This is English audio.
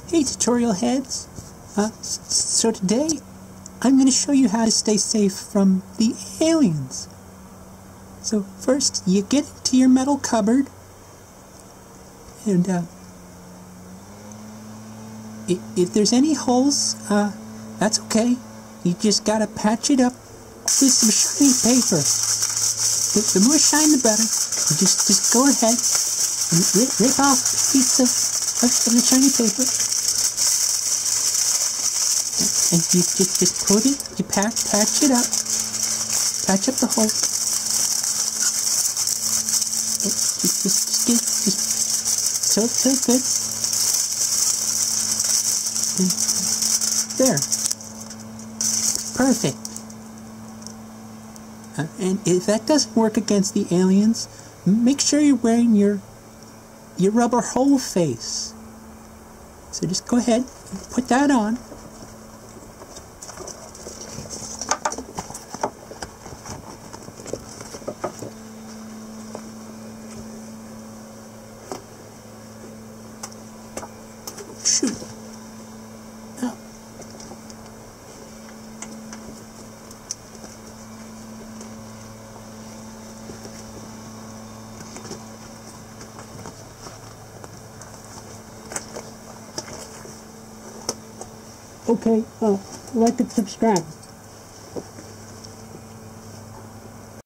Hey tutorial heads! So today I'm going to show you how to stay safe from the aliens. So first you get to your metal cupboard and if there's any holes, that's okay. You just gotta patch it up with some shiny paper. The more shine the better. You just go ahead and rip off a piece of the shiny paper. And you just put it, you patch it up. Patch up the hole. Just so it fits. And there. Perfect. And if that doesn't work against the aliens, make sure you're wearing your rubber hole face. So just go ahead and put that on. Shoot. Oh. Okay, like and subscribe.